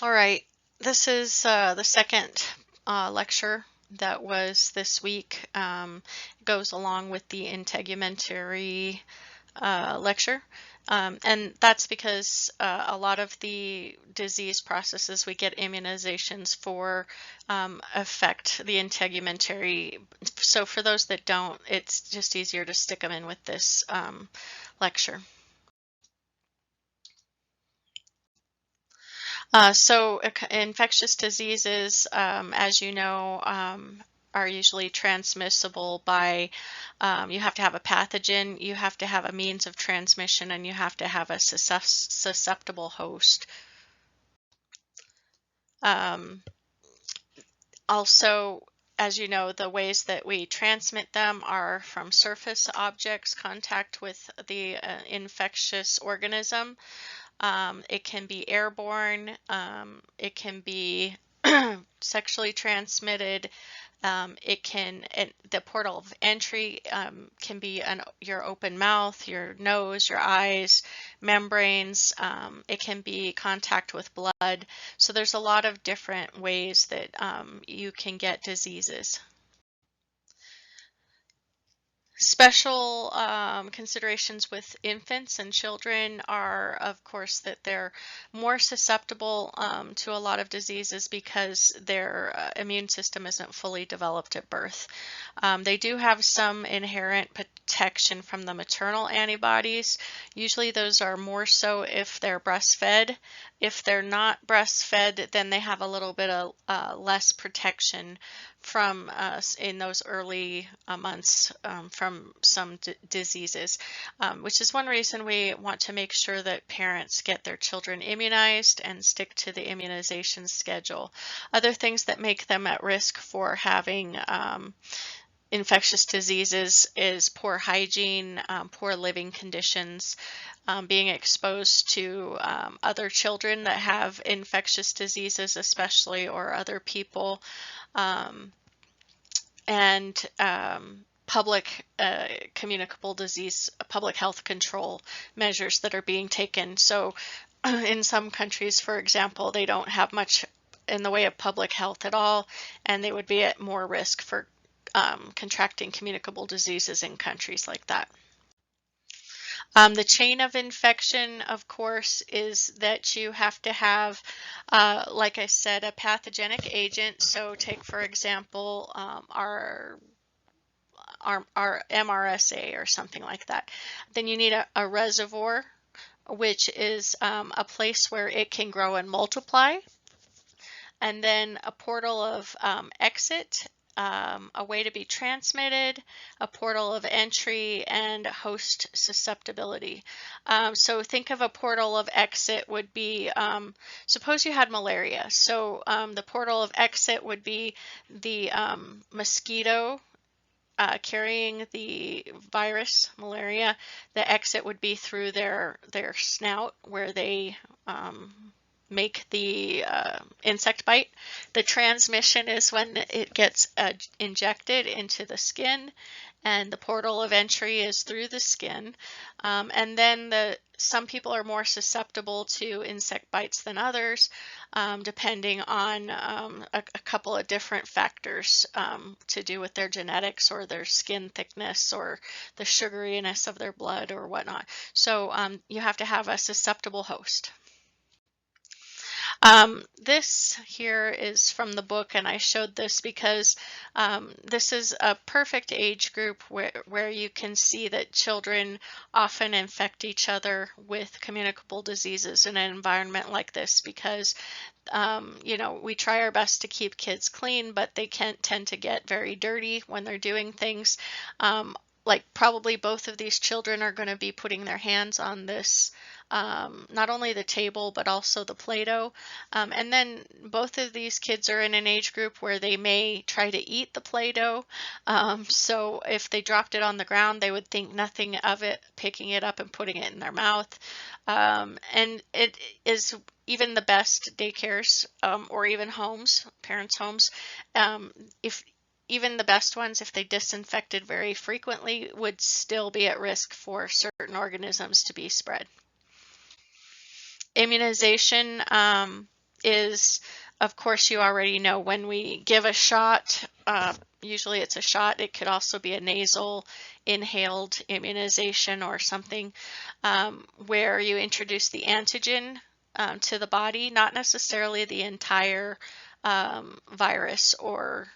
All right, this is the second lecture that was this week. It goes along with the integumentary lecture. And that's because a lot of the disease processes we get immunizations for affect the integumentary. So for those that don't, it's just easier to stick them in with this lecture. Infectious diseases, as you know, are usually transmissible by, you have to have a pathogen, you have to have a means of transmission, and you have to have a susceptible host. Um, Also, as you know, the ways that we transmit them are from surface objects, contact with the infectious organism. It can be airborne, it can be sexually transmitted. The portal of entry can be your open mouth, your nose, your eyes, membranes. It can be contact with blood. So there's a lot of different ways that you can get diseases. Special considerations with infants and children are, of course, that they're more susceptible to a lot of diseases because their immune system isn't fully developed at birth. They do have some inherent protection from the maternal antibodies. Usually those are more so if they're breastfed. If they're not breastfed, then they have a little bit of less protection from us in those early months from some diseases, which is one reason we want to make sure that parents get their children immunized and stick to the immunization schedule. Other things that make them at risk for having infectious diseases is poor hygiene, poor living conditions, being exposed to other children that have infectious diseases, especially, or other people, and public communicable disease, public health control measures that are being taken. So in some countries, for example, they don't have much in the way of public health at all, and they would be at more risk for contracting communicable diseases in countries like that. The chain of infection, of course, is that you have to have, like I said, a pathogenic agent. So take, for example, our MRSA or something like that. Then you need a reservoir, which is a place where it can grow and multiply, and then a portal of exit, a way to be transmitted, a portal of entry, and host susceptibility. So think of a portal of exit would be, suppose you had malaria. So the portal of exit would be the mosquito carrying the virus, malaria. The exit would be through their snout where they make the insect bite. The transmission is when it gets injected into the skin, and the portal of entry is through the skin. And then some people are more susceptible to insect bites than others, depending on a couple of different factors to do with their genetics or their skin thickness or the sugariness of their blood or whatnot. So you have to have a susceptible host. This here is from the book, and I showed this because this is a perfect age group where you can see that children often infect each other with communicable diseases in an environment like this because you know, we try our best to keep kids clean, but they can tend to get very dirty when they're doing things. Like probably both of these children are going to be putting their hands on this, not only the table, but also the Play-Doh. And then both of these kids are in an age group where they may try to eat the Play-Doh. So if they dropped it on the ground, they would think nothing of it, picking it up and putting it in their mouth. And it is even the best daycares or even homes, parents' homes, if even the best ones, if they disinfected very frequently, would still be at risk for certain organisms to be spread. Immunization is, of course, you already know when we give a shot, usually it's a shot. It could also be a nasal inhaled immunization or something, where you introduce the antigen to the body, not necessarily the entire virus or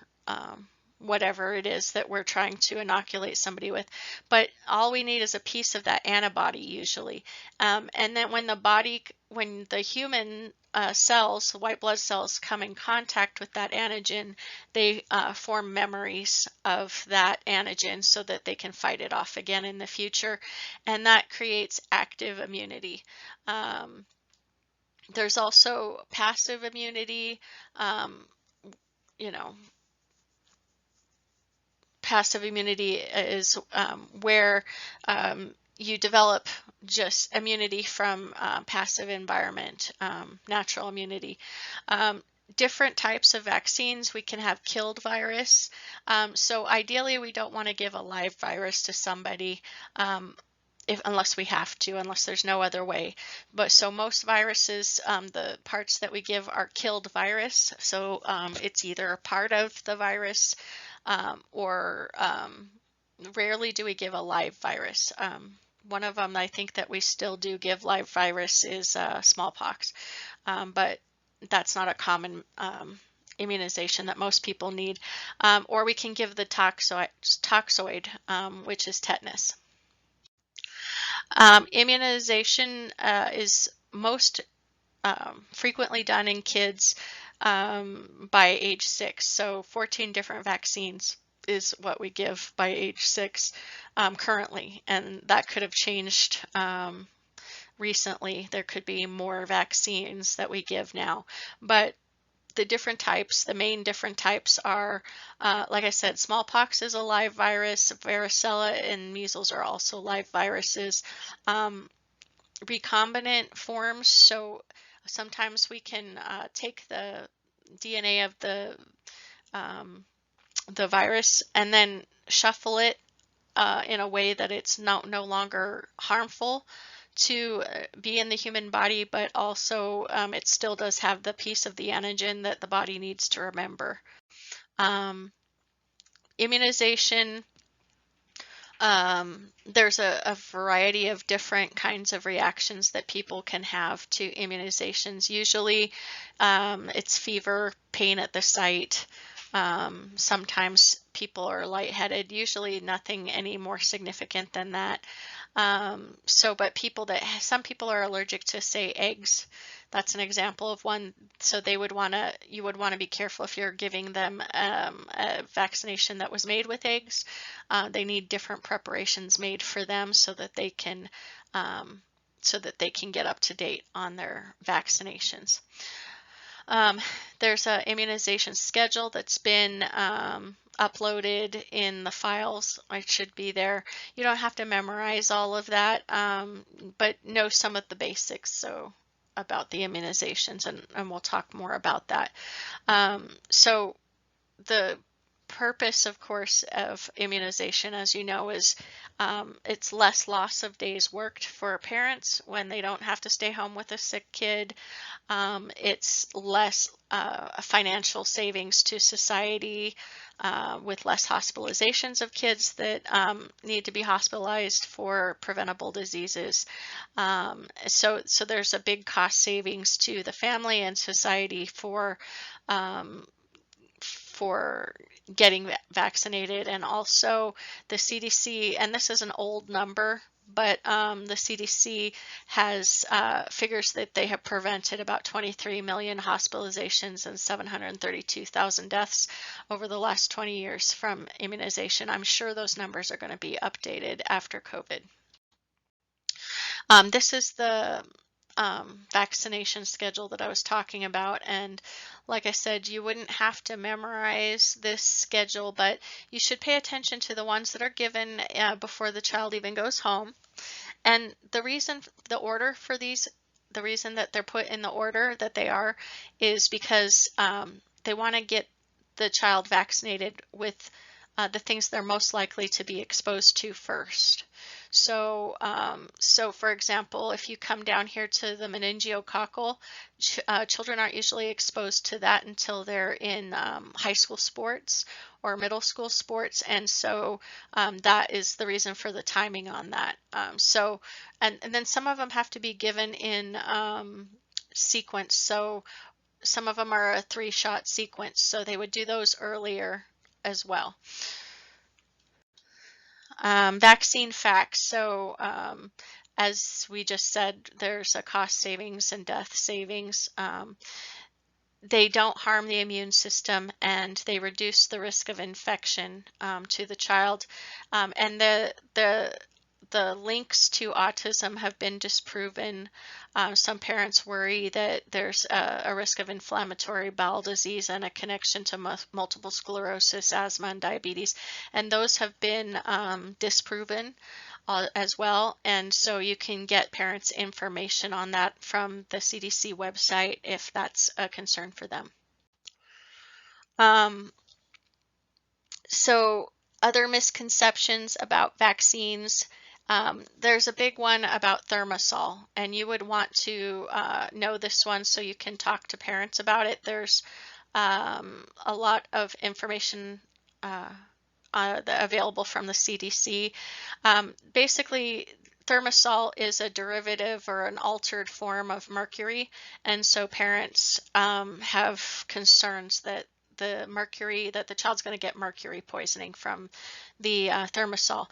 whatever it is that we're trying to inoculate somebody with. But all we need is a piece of that antibody usually. And then when the human cells, the white blood cells, come in contact with that antigen, they form memories of that antigen so that they can fight it off again in the future. And that creates active immunity. There's also passive immunity. Um, you know, Passive immunity is where you develop just immunity from passive environment, natural immunity. Um, Different types of vaccines, we can have killed virus. So ideally, we don't want to give a live virus to somebody. Unless we have to, unless there's no other way. But so most viruses, the parts that we give are killed virus. So it's either a part of the virus or rarely do we give a live virus. One of them I think that we still do give live virus is smallpox, but that's not a common immunization that most people need. Or we can give the toxoid, which is tetanus. Immunization is most frequently done in kids by age 6. So 14 different vaccines is what we give by age 6 currently, and that could have changed recently. There could be more vaccines that we give now, but the main different types are, like I said, smallpox is a live virus, varicella and measles are also live viruses. Recombinant forms, so sometimes we can take the DNA of the virus and then shuffle it in a way that it's no longer harmful to be in the human body, but also it still does have the piece of the antigen that the body needs to remember. Immunization, there's a variety of different kinds of reactions that people can have to immunizations. Usually it's fever, pain at the site. Sometimes people are lightheaded, usually nothing any more significant than that. But some people are allergic to, say, eggs. That's an example of one. So you would want to be careful if you're giving them a vaccination that was made with eggs. They need different preparations made for them so that they can get up to date on their vaccinations. There's an immunization schedule that's been uploaded in the files. It should be there. You don't have to memorize all of that, but know some of the basics about the immunizations, and we'll talk more about that. So the purpose, of course, of immunization, as you know, is it's less loss of days worked for parents when they don't have to stay home with a sick kid. It's less financial savings to society with less hospitalizations of kids that need to be hospitalized for preventable diseases. So there's a big cost savings to the family and society for getting vaccinated. And also the CDC, and this is an old number, but the CDC has figures that they have prevented about 23 million hospitalizations and 732,000 deaths over the last 20 years from immunization. I'm sure those numbers are going to be updated after COVID. This is the vaccination schedule that I was talking about, and like I said, you wouldn't have to memorize this schedule, but you should pay attention to the ones that are given before the child even goes home. And the reason that they're put in the order that they are is because they want to get the child vaccinated with the things they're most likely to be exposed to first. So for example, if you come down here to the meningococcal, children aren't usually exposed to that until they're in high school sports or middle school sports, and so that is the reason for the timing on that. And then some of them have to be given in sequence. So some of them are a 3-shot sequence, so they would do those earlier as well. Vaccine facts. So, as we just said, there's a cost savings and death savings. They don't harm the immune system, and they reduce the risk of infection to the child. And the links to autism have been disproven. Some parents worry that there's a risk of inflammatory bowel disease and a connection to multiple sclerosis, asthma, and diabetes, and those have been disproven as well. And so you can get parents information on that from the CDC website if that's a concern for them. Um, so other misconceptions about vaccines. There's a big one about Thermosol, and you would want to know this one so you can talk to parents about it. There's a lot of information available from the CDC. Basically, Thermosol is a derivative or an altered form of mercury, and so parents have concerns that the child's going to get mercury poisoning from the Thermosol.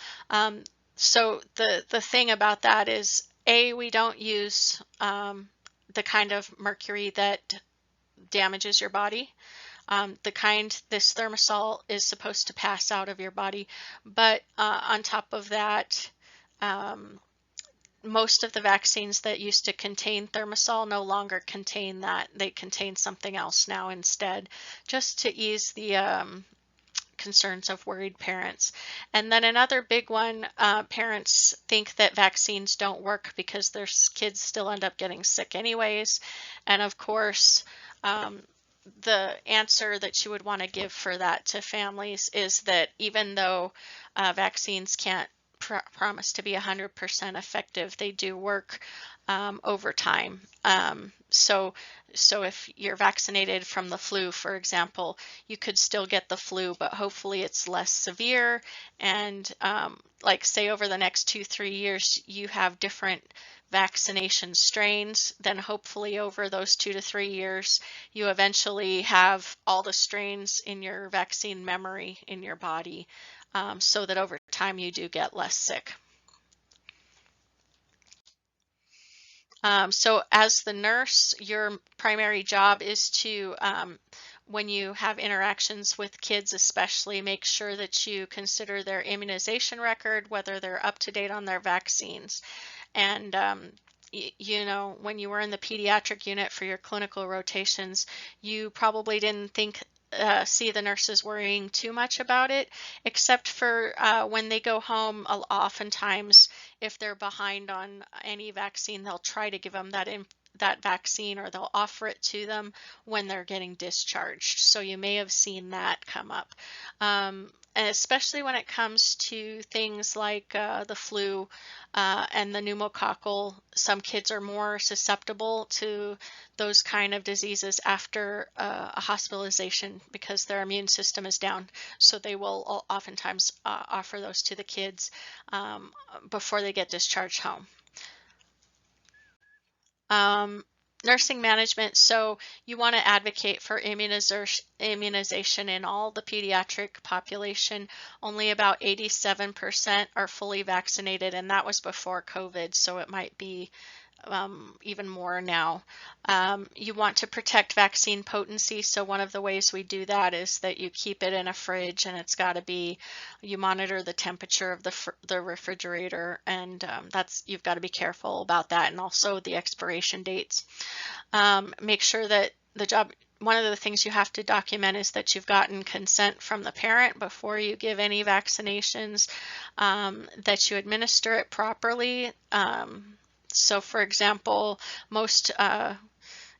So the thing about that is, we don't use the kind of mercury that damages your body. This Thermosol is supposed to pass out of your body, but on top of that, most of the vaccines that used to contain Thermosol no longer contain that. They contain something else now instead, just to ease the concerns of worried parents. And then another big one, parents think that vaccines don't work because their kids still end up getting sick anyways. And of course, the answer that you would want to give for that to families is that even though vaccines can't promise to be 100% effective, they do work over time. So if you're vaccinated from the flu, for example, you could still get the flu, but hopefully it's less severe. And like say over the next 2-3 years, you have different vaccination strains, then hopefully over those 2 to 3 years, you eventually have all the strains in your vaccine memory in your body, so that over time you do get less sick. So as the nurse, your primary job is to, when you have interactions with kids especially, make sure that you consider their immunization record, whether they're up to date on their vaccines. And you know, when you were in the pediatric unit for your clinical rotations, you probably didn't see the nurses worrying too much about it, except for when they go home. Oftentimes, if they're behind on any vaccine, they'll try to give them that vaccine, or they'll offer it to them when they're getting discharged. So you may have seen that come up. And especially when it comes to things like the flu and the pneumococcal, some kids are more susceptible to those kind of diseases after a hospitalization because their immune system is down. So they will oftentimes offer those to the kids before they get discharged home. Nursing management, so you want to advocate for immunization in all the pediatric population. Only about 87% are fully vaccinated, and that was before COVID, so it might be even more now. You want to protect vaccine potency, so one of the ways we do that is that you keep it in a fridge, and it's got to be, you monitor the temperature of the refrigerator, and you've got to be careful about that, and also the expiration dates. Make sure that one of the things you have to document is that you've gotten consent from the parent before you give any vaccinations, that you administer it properly. So for example, most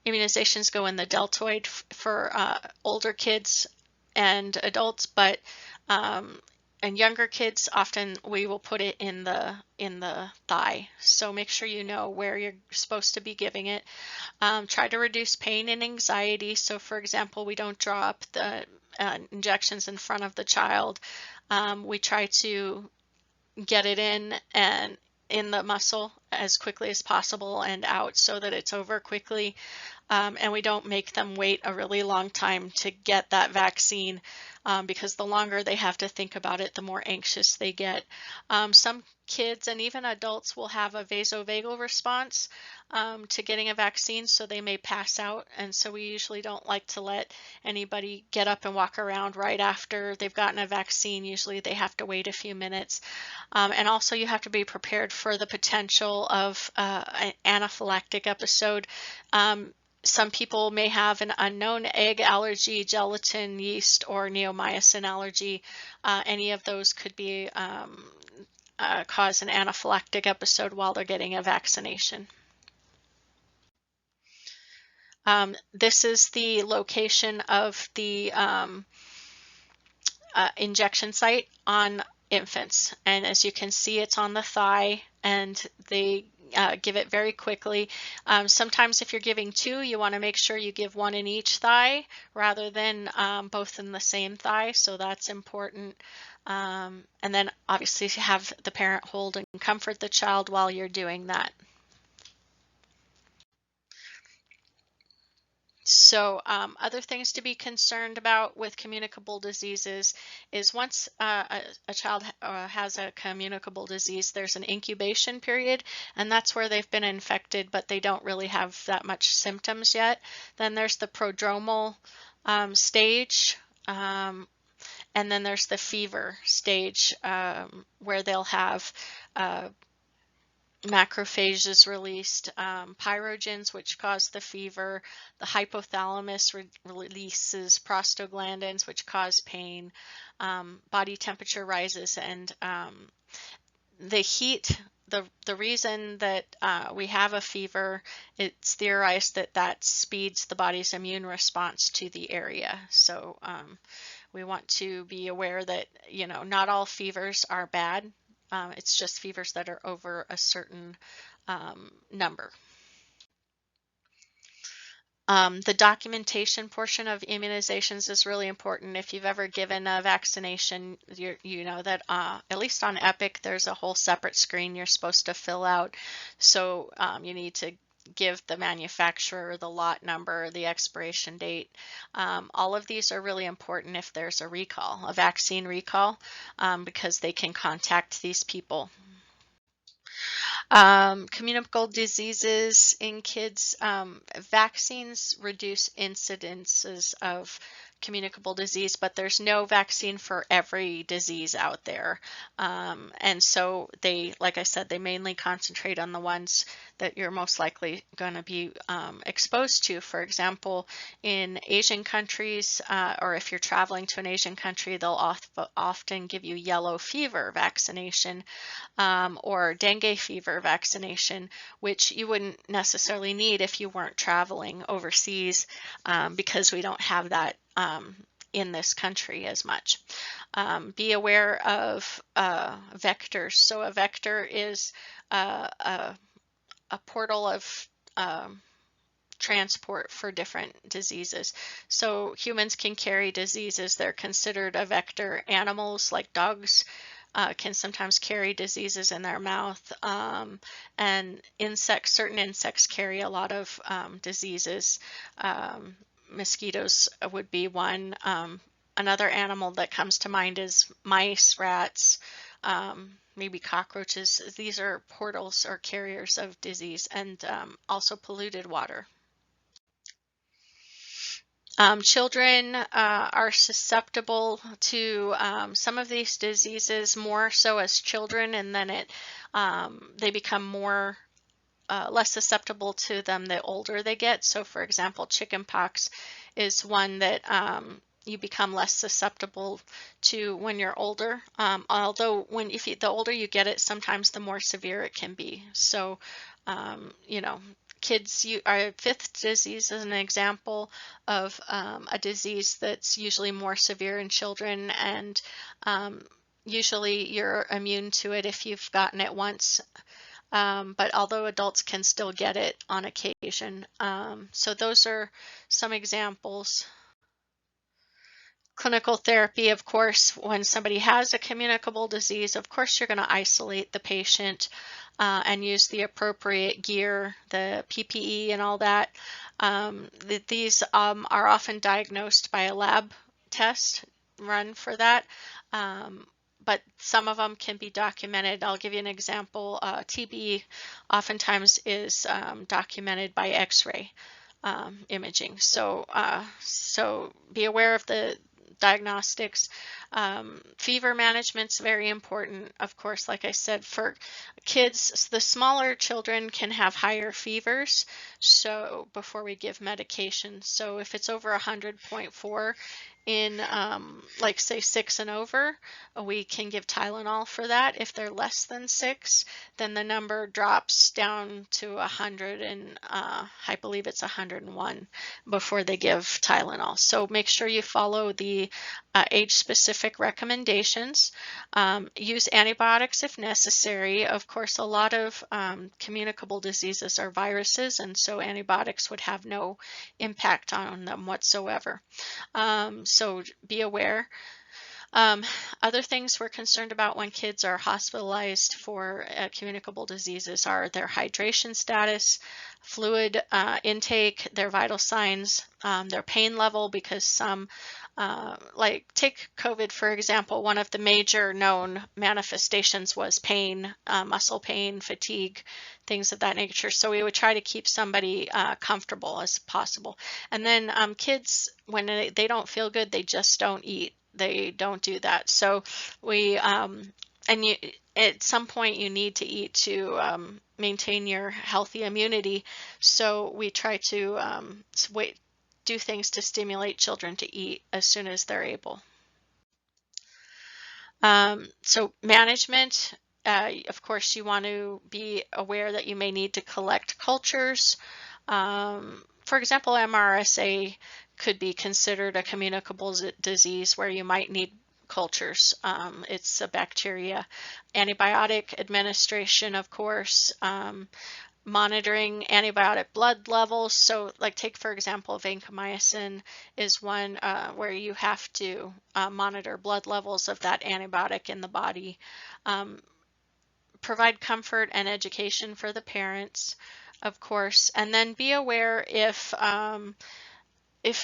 immunizations go in the deltoid for older kids and adults, but and younger kids, often we will put it in the thigh. So make sure you know where you're supposed to be giving it. Try to reduce pain and anxiety. So for example, we don't draw up the injections in front of the child. We try to get it in and in the muscle as quickly as possible and out so that it's over quickly. And we don't make them wait a really long time to get that vaccine, because the longer they have to think about it, the more anxious they get. Some kids and even adults will have a vasovagal response to getting a vaccine, so they may pass out. And so we usually don't like to let anybody get up and walk around right after they've gotten a vaccine. Usually they have to wait a few minutes. And also you have to be prepared for the potential of an anaphylactic episode. Some people may have an unknown egg allergy, gelatin, yeast, or neomycin allergy. Any of those could be cause an anaphylactic episode while they're getting a vaccination. This is the location of the injection site on infants, and as you can see, it's on the thigh, and they give it very quickly. Sometimes if you're giving two, you want to make sure you give one in each thigh rather than both in the same thigh, so that's important. And then obviously have the parent hold and comfort the child while you're doing that. So other things to be concerned about with communicable diseases is once a child has a communicable disease, there's an incubation period, and that's where they've been infected, but they don't really have that much symptoms yet. Then there's the prodromal stage, and then there's the fever stage, where they'll have macrophages released, pyrogens, which cause the fever. The hypothalamus releases prostaglandins, which cause pain. Body temperature rises, and the heat, the reason that we have a fever, it's theorized that that speeds the body's immune response to the area. So we want to be aware that, you know, not all fevers are bad. It's just fevers that are over a certain number. The documentation portion of immunizations is really important. If you've ever given a vaccination, you know that at least on Epic, there's a whole separate screen you're supposed to fill out. So you need to give the manufacturer the lot number, the expiration date. All of these are really important if there's a recall, a vaccine recall, because they can contact these people. Communicable diseases in kids, vaccines reduce incidences of communicable disease, but there's no vaccine for every disease out there. And so they, like I said, they mainly concentrate on the ones that you're most likely going to be exposed to. For example, in Asian countries, or if you're traveling to an Asian country, they'll often give you yellow fever vaccination, or dengue fever vaccination, which you wouldn't necessarily need if you weren't traveling overseas, because we don't have that in this country as much. Be aware of vectors. So a vector is a portal of transport for different diseases. So humans can carry diseases. They're considered a vector. Animals like dogs can sometimes carry diseases in their mouth, and insects, certain insects carry a lot of diseases. Mosquitoes would be one. Another animal that comes to mind is mice, rats, maybe cockroaches. These are portals or carriers of disease, and also polluted water. Children are susceptible to some of these diseases more so as children, and then they become more less susceptible to them the older they get. So for example, chickenpox is one that you become less susceptible to when you're older. Although the older you get it, sometimes the more severe it can be. So you know, kids, our fifth disease is an example of a disease that's usually more severe in children, and Usually you're immune to it if you've gotten it once, but although adults can still get it on occasion. So those are some examples. Clinical therapy, of course, when somebody has a communicable disease, of course, you're going to isolate the patient and use the appropriate gear, the PPE and all that. These are often diagnosed by a lab test run for that. But some of them can be documented. I'll give you an example. TB oftentimes is documented by X-ray imaging. So be aware of the diagnostics. Fever management's very important, of course. Like I said, for kids, the smaller children can have higher fevers, so before we give medication. So if it's over 100.4 in like say 6 and over, we can give Tylenol for that. If they're less than 6, then the number drops down to 100, and I believe it's 101 before they give Tylenol. So make sure you follow the age-specific recommendations. Use antibiotics if necessary. Of course, a lot of communicable diseases are viruses, and so antibiotics would have no impact on them whatsoever. So be aware. Other things we're concerned about when kids are hospitalized for communicable diseases are their hydration status, fluid intake, their vital signs, their pain level, because some, like take COVID for example, one of the major known manifestations was pain, muscle pain, fatigue, things of that nature. So we would try to keep somebody comfortable as possible. And then kids, when they don't feel good, they just don't eat. They don't do that. So we, and you, at some point you need to eat to maintain your healthy immunity. So we try to do things to stimulate children to eat as soon as they're able. So management, of course, you want to be aware that you may need to collect cultures. For example, MRSA could be considered a communicable disease where you might need cultures. It's a bacteria. Antibiotic administration, of course, monitoring antibiotic blood levels. So like take, for example, vancomycin is one where you have to monitor blood levels of that antibiotic in the body. Provide comfort and education for the parents, of course, and then be aware if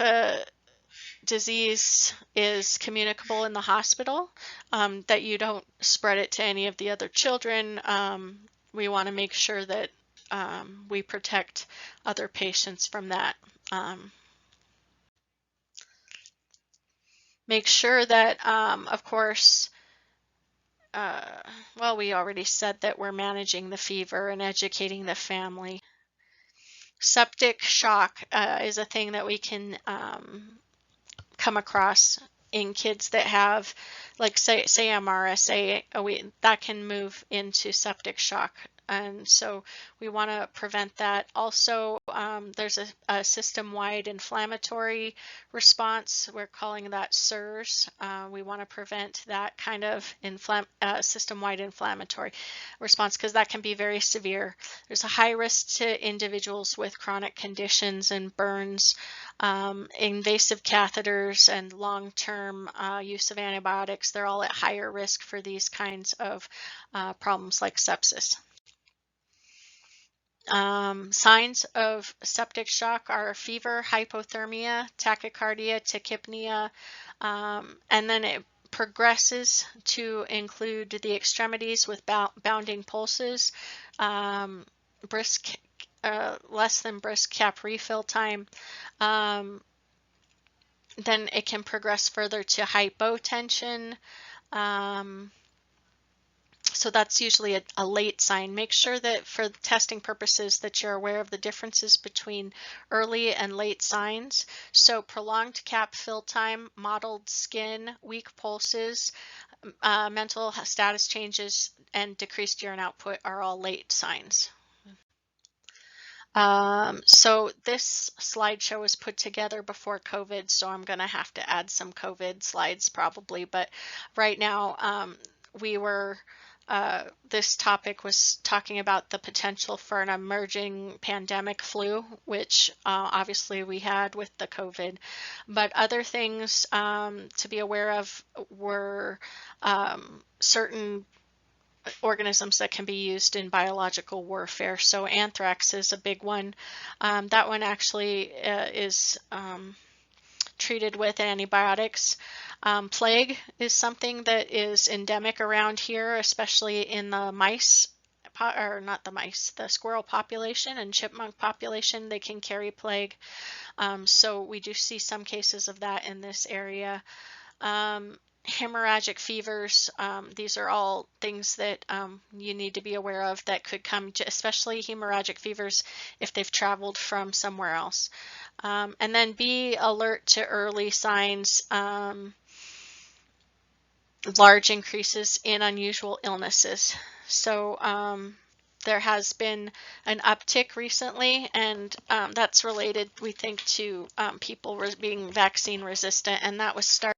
a disease is communicable in the hospital, that you don't spread it to any of the other children. We want to make sure that we protect other patients from that. Make sure that, of course, well, we already said that we're managing the fever and educating the family. Septic shock is a thing that we can come across in kids that have, like say MRSA, that can move into septic shock. And so we want to prevent that. Also, there's a system-wide inflammatory response. We're calling that SIRS. We want to prevent that kind of system-wide inflammatory response because that can be very severe. There's a high risk to individuals with chronic conditions and burns, invasive catheters, and long-term use of antibiotics. They're all at higher risk for these kinds of problems like sepsis. Signs of septic shock are fever, hypothermia, tachycardia, tachypnea, and then it progresses to include the extremities with bounding pulses, brisk, less than brisk cap refill time. Then it can progress further to hypotension. So that's usually a late sign. Make sure that for testing purposes that you're aware of the differences between early and late signs. So prolonged cap fill time, mottled skin, weak pulses, mental status changes, and decreased urine output are all late signs. So this slideshow was put together before COVID, so I'm going to have to add some COVID slides probably. But right now, we were, this topic was talking about the potential for an emerging pandemic flu, which obviously we had with the COVID. But other things to be aware of were certain organisms that can be used in biological warfare. So anthrax is a big one. That one actually is treated with antibiotics. Plague is something that is endemic around here, especially in the mice, or not the mice, the squirrel population and chipmunk population. They can carry plague. So we do see some cases of that in this area. Hemorrhagic fevers, these are all things that you need to be aware of that could come to, especially hemorrhagic fevers if they've traveled from somewhere else. And then be alert to early signs, large increases in unusual illnesses. So there has been an uptick recently, and that's related, we think, to people being vaccine resistant, and that was started